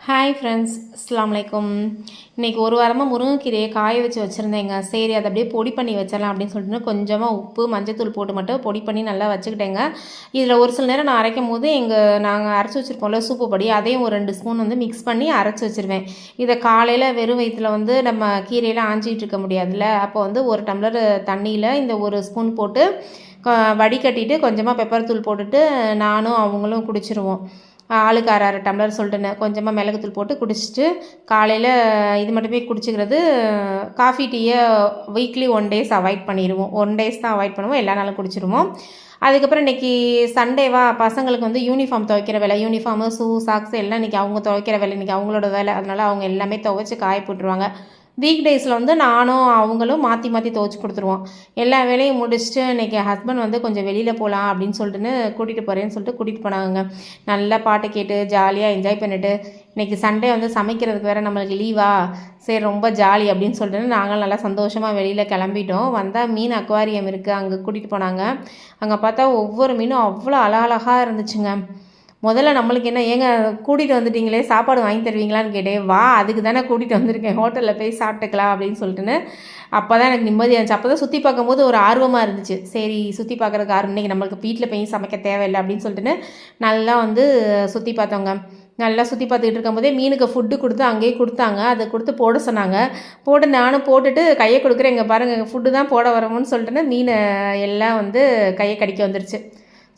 Hi friends, அஸ்ஸலாமு அலைக்கும். இன்றைக்கி ஒரு வாரமாக முருங்கைக்கீரையை காய வச்சு வச்சுருந்தேங்க. சரி, அதை அப்படியே பொடி பண்ணி வச்சிடலாம் அப்படின்னு சொல்லிட்டு கொஞ்சமாக உப்பு மஞ்சத்தூள் போட்டு மட்டும் பொடி பண்ணி நல்லா வச்சுக்கிட்டேங்க. இதில் ஒரு சில நேரம் நான் அரைக்கும் போது நாங்கள் அரைச்சி வச்சுருப்போம்ல சூப்பு பொடி, அதையும் ஒரு 2 ஸ்பூன் மிக்ஸ் பண்ணி அரைச்சி வச்சுருவேன். இதை காலையில் வெறும் வயிற்றில் நம்ம கீரையெல்லாம் ஆஞ்சிட்டு இருக்க முடியாதுல்ல, அப்போ ஒரு டம்ளர் தண்ணியில் இந்த ஒரு ஸ்பூன் போட்டு வடிகட்டிட்டு கொஞ்சமாக பெப்பர் தூள் போட்டுட்டு நானும் அவங்களும் குடிச்சிருவோம். ஆளுக்கு அரை டம்ளர் சொல்லிட்டுன்னு கொஞ்சமாக மிளகுத்தூள் போட்டு குடிச்சிட்டு காலையில் இது மட்டுமே குடிச்சிக்கிறது. காஃபி டீயை வீக்லி 1 டேஸ் அவாய்ட் பண்ணிடுவோம். 1 டேஸ் தான் அவாய்ட் பண்ணுவோம், எல்லா நாளும் குடிச்சிடுவோம். அதுக்கப்புறம் இன்றைக்கி சண்டேவா, பசங்களுக்கு யூனிஃபார்ம் துவைக்கிற வேலை, யூனிஃபார்மு ஷூ சாக்ஸ் எல்லாம் இன்றைக்கி அவங்க துவைக்கிற வேலை, இன்றைக்கி அவங்களோட வேலை. அதனால் அவங்க எல்லாமே துவைச்சி காய போட்டுருவாங்க. வீக் டேஸில் நானும் அவங்களும் மாற்றி மாற்றி துவைச்சி கொடுத்துருவோம். எல்லா வேலையும் முடிச்சுட்டு இன்றைக்கி ஹஸ்பண்ட் கொஞ்சம் வெளியில் போகலாம் அப்படின்னு சொல்லிட்டுன்னு கூட்டிகிட்டு போகிறேன்னு சொல்லிட்டு கூட்டிகிட்டு போனாங்க. நல்லா பாட்டு கேட்டு ஜாலியாக என்ஜாய் பண்ணிவிட்டு, இன்றைக்கி சண்டே சமைக்கிறதுக்கு வேறு நம்மளுக்கு லீவா, சரி ரொம்ப ஜாலி அப்படின்னு சொல்லிட்டு நாங்கள் நல்லா சந்தோஷமாக வெளியில் கிளம்பிட்டோம். வந்தால் மீன் அக்வாரியம் இருக்குது, அங்கே கூட்டிகிட்டு போனாங்க. அங்கே பார்த்தா ஒவ்வொரு மீனும் அவ்வளோ அழகழகாக இருந்துச்சுங்க. முதல்ல நம்மளுக்கு என்ன, ஏங்க கூட்டிகிட்டு வந்துட்டீங்களே சாப்பாடு வாங்கி தருவீங்களான்னு கேட்டேன். வா, அதுக்கு தானே கூட்டிகிட்டு வந்திருக்கேன், ஹோட்டலில் போய் சாப்பிட்டுக்கலாம் அப்படின்னு சொல்லிட்டுன்னு. அப்போ தான் எனக்கு நிம்மதியாக இருந்துச்சு. அப்போ தான் சுற்றி பார்க்கும்போது ஒரு ஆர்வமாக இருந்துச்சு. சரி, சுற்றி பார்க்குறதுக்கு ஆர்வம், இன்றைக்கி நம்மளுக்கு வீட்டில் போய் சமைக்க தேவையில்லை அப்படின்னு சொல்லிட்டுன்னு நல்லா சுற்றி பார்த்தோங்க. நல்லா சுற்றி பார்த்துக்கிட்டு இருக்கும்போதே மீனுக்கு ஃபுட்டு கொடுத்து அங்கேயே கொடுத்தாங்க. அதை கொடுத்து போட சொன்னாங்க. போட்டு நானும் போட்டுட்டு கையை கொடுக்குறேன், இங்கே பாருங்கள் ஃபுட்டு தான் போட வரமுன்னு சொல்லிட்டுன்னு மீனை எல்லாம் கையை கடிக்க வந்துருச்சு.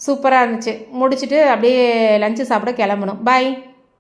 சூப்பராக இருந்துச்சு. முடிச்சுட்டு அப்படியே லஞ்சு சாப்பிட கிளம்பணும். பாய்.